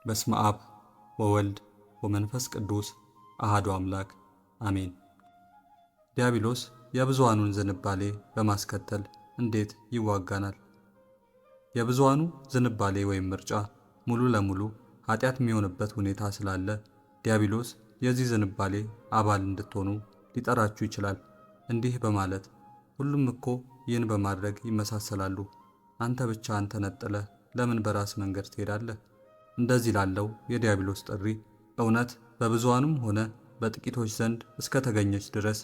በስመ አብ ወወልድ ወመንፈስ ቅዱስ አሐዱ አምላክ አሜን። ዲያብሎስ የብዙሃኑን ዝንባሌ በማስከተል እንዴት ይዋጋናል? የብዙሃኑ ዝንባሌ ወይም ምርጫ ሙሉ ለሙሉ ኃጢአት የሚሆንበት ሁኔታ ስላለ ዲያብሎስ የዚህ ዝንባሌ አባል እንድትሆኑ ሊጠራችሁ ይችላል። እንዲህ በማለት ሁሉም እኮ ይህን በማድረግ ይመሳሰላሉ፣ አንተ ብቻ አንተ ነጥለህ ለምን በራስ መንገድ ትሄዳለህ? እንደዚህ ላለው የዲያብሎስ ጥሪ እውነት በብዙሃኑም ሆነ በጥቂቶች ዘንድ እስከ ተገኘች ድረስ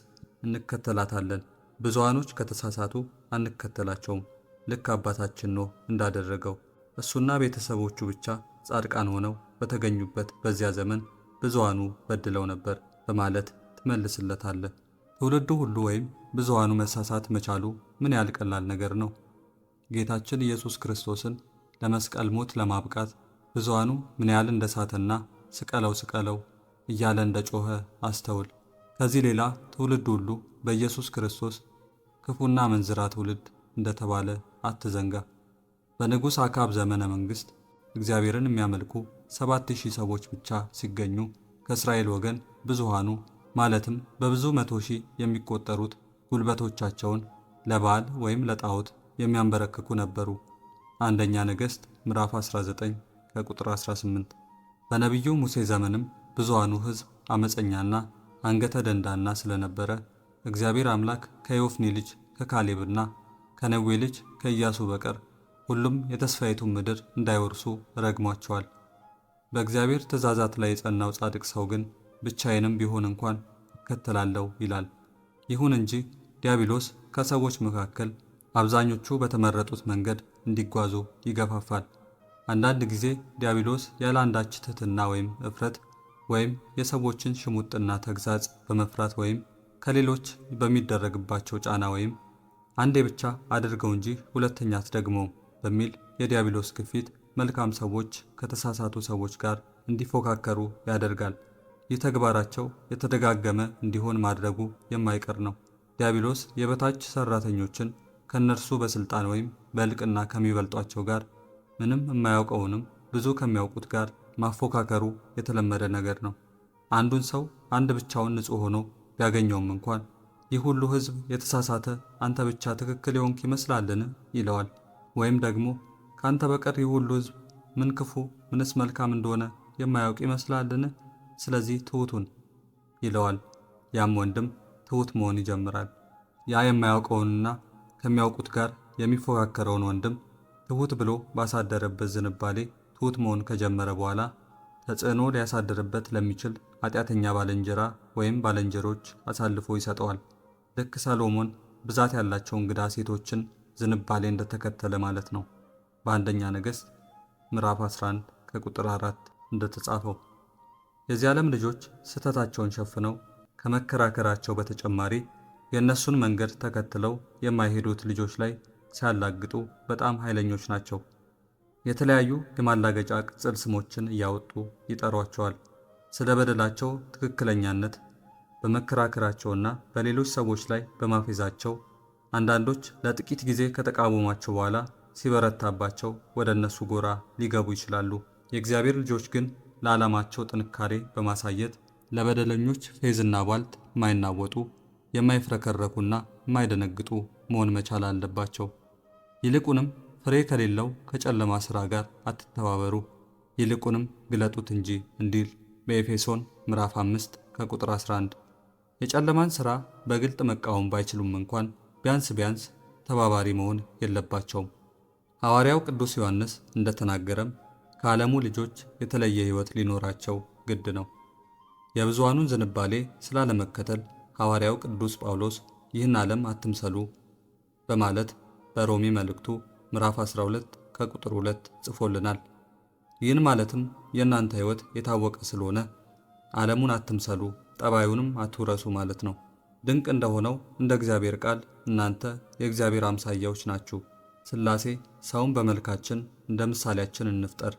እንከተላታለን። ብዙሃኖች ከተሳሳቱ አንከተላቸውም። ልክ አባታችን ኖህ እንዳደረገው እሱና ቤተሰቦቹ ብቻ ጻድቃን ሆነው በተገኙበት በዚያ ዘመን ብዙሃኑ በድለው ነበር በማለት ትመልስለታለህ። ትውልዱ ሁሉ ወይም ብዙሃኑ መሳሳት መቻሉ ምን ያህል ቀላል ነገር ነው። ጌታችን ኢየሱስ ክርስቶስን ለመስቀል ሞት ለማብቃት ብዙሃኑ ምን ያህል እንደሳተና ስቀለው ስቀለው እያለ እንደጮኸ አስተውል። ከዚህ ሌላ ትውልድ ሁሉ በኢየሱስ ክርስቶስ ክፉና መንዝራ ትውልድ እንደተባለ አትዘንጋ። በንጉሥ አካብ ዘመነ መንግሥት እግዚአብሔርን የሚያመልኩ 7000 ሰዎች ብቻ ሲገኙ ከእስራኤል ወገን ብዙሃኑ ማለትም በብዙ 100,000 የሚቆጠሩት ጉልበቶቻቸውን ለበዓል ወይም ለጣዖት የሚያንበረክኩ ነበሩ። አንደኛ ነገሥት ምዕራፍ 19 ከቁጥር 18። በነቢዩ ሙሴ ዘመንም ብዙሃኑ ሕዝብ አመፀኛና አንገተ ደንዳና ስለነበረ እግዚአብሔር አምላክ ከዮፍኒ ልጅ ከካሌብና ከነዌ ልጅ ከኢያሱ በቀር ሁሉም የተስፋይቱን ምድር እንዳይወርሱ ረግሟቸዋል። በእግዚአብሔር ትእዛዛት ላይ የጸናው ጻድቅ ሰው ግን ብቻዬንም ቢሆን እንኳን እከተላለሁ ይላል። ይሁን እንጂ ዲያብሎስ ከሰዎች መካከል አብዛኞቹ በተመረጡት መንገድ እንዲጓዙ ይገፋፋል። አንዳንድ ጊዜ ዲያብሎስ ያለ አንዳች ትሕትና ወይም እፍረት ወይም የሰዎችን ሽሙጥና ተግዛጽ በመፍራት ወይም ከሌሎች በሚደረግባቸው ጫና ወይም አንዴ ብቻ አድርገው እንጂ ሁለተኛ አትደግመውም በሚል የዲያብሎስ ግፊት መልካም ሰዎች ከተሳሳቱ ሰዎች ጋር እንዲፎካከሩ ያደርጋል። ይህ ተግባራቸው የተደጋገመ እንዲሆን ማድረጉ የማይቀር ነው። ዲያብሎስ የበታች ሰራተኞችን ከነርሱ በስልጣን ወይም በእልቅና ከሚበልጧቸው ጋር ምንም የማያውቀውንም ብዙ ከሚያውቁት ጋር ማፎካከሩ የተለመደ ነገር ነው። አንዱን ሰው አንድ ብቻውን ንጹሕ ሆኖ ቢያገኘውም እንኳን ይህ ሁሉ ሕዝብ የተሳሳተ አንተ ብቻ ትክክል የሆንክ ይመስላልን? ይለዋል። ወይም ደግሞ ከአንተ በቀር ይህ ሁሉ ሕዝብ ምን ክፉ ምንስ መልካም እንደሆነ የማያውቅ ይመስላልን? ስለዚህ ትሑቱን ይለዋል። ያም ወንድም ትሑት መሆን ይጀምራል። ያ የማያውቀውንና ከሚያውቁት ጋር የሚፎካከረውን ወንድም ትሑት ብሎ ባሳደረበት ዝንባሌ ትሑት መሆን ከጀመረ በኋላ ተጽዕኖ ሊያሳድርበት ለሚችል ኃጢአተኛ ባልንጀራ ወይም ባልንጀሮች አሳልፎ ይሰጠዋል። ልክ ሰሎሞን ብዛት ያላቸው እንግዳ ሴቶችን ዝንባሌ እንደተከተለ ማለት ነው። በአንደኛ ነገሥት ምዕራፍ 11 ከቁጥር 4 እንደተጻፈው የዚህ ዓለም ልጆች ስህተታቸውን ሸፍነው ከመከራከራቸው በተጨማሪ የእነሱን መንገድ ተከትለው የማይሄዱት ልጆች ላይ ሲያላግጡ በጣም ኃይለኞች ናቸው። የተለያዩ የማላገጫ ቅጽል ስሞችን እያወጡ ይጠሯቸዋል። ስለ በደላቸው ትክክለኛነት በመከራከራቸውና በሌሎች ሰዎች ላይ በማፌዛቸው አንዳንዶች ለጥቂት ጊዜ ከተቃወሟቸው በኋላ ሲበረታባቸው ወደ እነሱ ጎራ ሊገቡ ይችላሉ። የእግዚአብሔር ልጆች ግን ለዓላማቸው ጥንካሬ በማሳየት ለበደለኞች ፌዝና ቧልት የማይናወጡ የማይፍረከረኩና የማይደነግጡ መሆን መቻል አለባቸው። ይልቁንም ፍሬ ከሌለው ከጨለማ ሥራ ጋር አትተባበሩ፣ ይልቁንም ግለጡት እንጂ እንዲል በኤፌሶን ምዕራፍ 5 ከቁጥር 11። የጨለማን ሥራ በግልጥ መቃወም ባይችሉም እንኳን ቢያንስ ተባባሪ መሆን የለባቸውም። ሐዋርያው ቅዱስ ዮሐንስ እንደተናገረም ከዓለሙ ልጆች የተለየ ሕይወት ሊኖራቸው ግድ ነው። የብዙሃኑን ዝንባሌ ስላለመከተል ሐዋርያው ቅዱስ ጳውሎስ ይህን ዓለም አትምሰሉ በማለት በሮሜ መልእክቱ ምዕራፍ 12 ከቁጥር 2 ጽፎልናል። ይህን ማለትም የእናንተ ሕይወት የታወቀ ስለሆነ ዓለሙን አትምሰሉ፣ ጠባዩንም አትውረሱ ማለት ነው። ድንቅ እንደሆነው እንደ እግዚአብሔር ቃል እናንተ የእግዚአብሔር አምሳያዎች ናችሁ፣ ሥላሴ ሰውን በመልካችን እንደ ምሳሌያችን እንፍጠር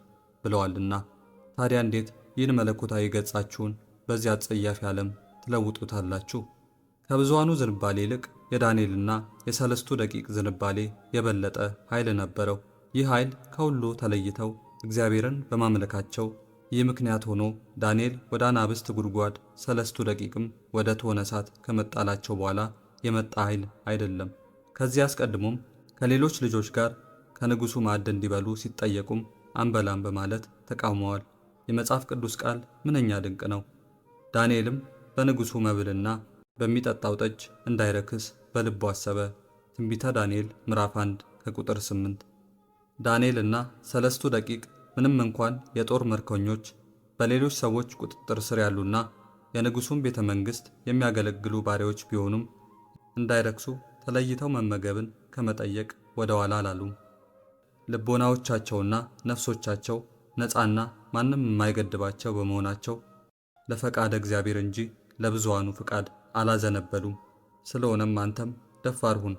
ብለዋልና። ታዲያ እንዴት ይህን መለኮታዊ ገጻችሁን በዚያ አጸያፊ ዓለም ትለውጡታላችሁ? ከብዙሃኑ ዝንባሌ ይልቅ የዳንኤልና የሰለስቱ ደቂቅ ዝንባሌ የበለጠ ኃይል ነበረው። ይህ ኃይል ከሁሉ ተለይተው እግዚአብሔርን በማምለካቸው ይህ ምክንያት ሆኖ ዳንኤል ወደ አናብስት ጉድጓድ 3 ደቂቅም ወደ እቶነ እሳት ከመጣላቸው በኋላ የመጣ ኃይል አይደለም። ከዚህ አስቀድሞም ከሌሎች ልጆች ጋር ከንጉሡ ማዕድ እንዲበሉ ሲጠየቁም አንበላም በማለት ተቃውመዋል። የመጽሐፍ ቅዱስ ቃል ምንኛ ድንቅ ነው! ዳንኤልም በንጉሡ መብልና በሚጠጣው ጠጅ እንዳይረክስ በልቡ አሰበ። ትንቢተ ዳንኤል ምዕራፍ 1 ከቁጥር 8። ዳንኤልና 3 ደቂቅ ምንም እንኳን የጦር ምርኮኞች በሌሎች ሰዎች ቁጥጥር ስር ያሉና የንጉሡን ቤተ መንግሥት የሚያገለግሉ ባሪያዎች ቢሆኑም እንዳይረክሱ ተለይተው መመገብን ከመጠየቅ ወደ ኋላ አላሉም። ልቦናዎቻቸውና ነፍሶቻቸው ነፃና ማንም የማይገድባቸው በመሆናቸው ለፈቃደ እግዚአብሔር እንጂ ለብዙሃኑ ፍቃድ አላዘነበሉም። ስለሆነም አንተም ደፋር ሁን፣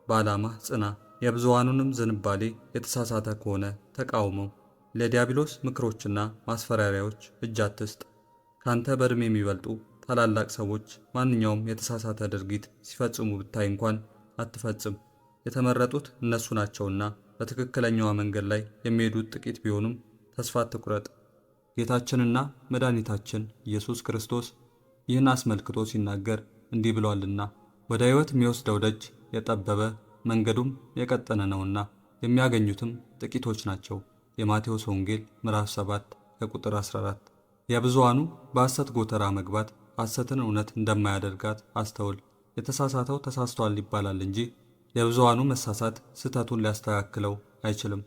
በዓላማህ ጽና። የብዙሃኑንም ዝንባሌ የተሳሳተ ከሆነ ተቃውመው። ለዲያብሎስ ምክሮችና ማስፈራሪያዎች እጅ አትስጥ። ካንተ በዕድሜ የሚበልጡ ታላላቅ ሰዎች ማንኛውም የተሳሳተ ድርጊት ሲፈጽሙ ብታይ እንኳን አትፈጽም። የተመረጡት እነሱ ናቸውና በትክክለኛዋ መንገድ ላይ የሚሄዱት ጥቂት ቢሆኑም ተስፋ አትቁረጥ። ጌታችንና መድኃኒታችን ኢየሱስ ክርስቶስ ይህን አስመልክቶ ሲናገር እንዲህ ብሏልና ወደ ሕይወት የሚወስደው ደጅ የጠበበ መንገዱም የቀጠነ ነውና የሚያገኙትም ጥቂቶች ናቸው። የማቴዎስ ወንጌል ምዕራፍ 7 ከቁጥር 14። የብዙሃኑ በሐሰት ጎተራ መግባት ሐሰትን እውነት እንደማያደርጋት አስተውል። የተሳሳተው ተሳስቷል ይባላል እንጂ የብዙሃኑ መሳሳት ስህተቱን ሊያስተካክለው አይችልም።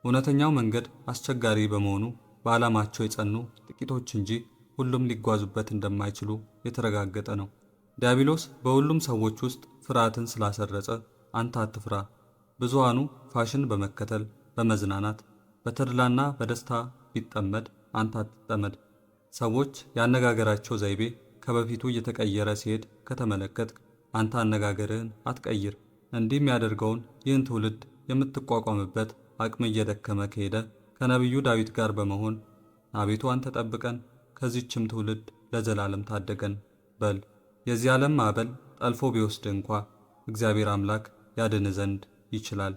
እውነተኛው መንገድ አስቸጋሪ በመሆኑ በዓላማቸው የጸኑ ጥቂቶች እንጂ ሁሉም ሊጓዙበት እንደማይችሉ የተረጋገጠ ነው። ዲያብሎስ በሁሉም ሰዎች ውስጥ ፍርሃትን ስላሰረጸ አንተ አትፍራ። ብዙሃኑ ፋሽን በመከተል በመዝናናት በተድላና በደስታ ቢጠመድ አንተ አትጠመድ። ሰዎች የአነጋገራቸው ዘይቤ ከበፊቱ እየተቀየረ ሲሄድ ከተመለከትክ አንተ አነጋገርህን አትቀይር። እንዲህ የሚያደርገውን ይህን ትውልድ የምትቋቋምበት አቅም እየደከመ ከሄደ ከነቢዩ ዳዊት ጋር በመሆን አቤቱ አንተ ጠብቀን፣ ከዚህችም ትውልድ ለዘላለም ታደገን በል። የዚህ ዓለም ማዕበል ጠልፎ ቢወስድ እንኳ እግዚአብሔር አምላክ ያድን ዘንድ ይችላል።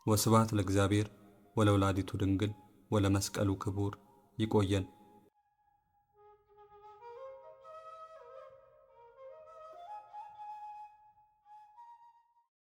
ወስብሐት ለእግዚአብሔር ወለወላዲቱ ድንግል ወለመስቀሉ ክቡር። ይቆየን።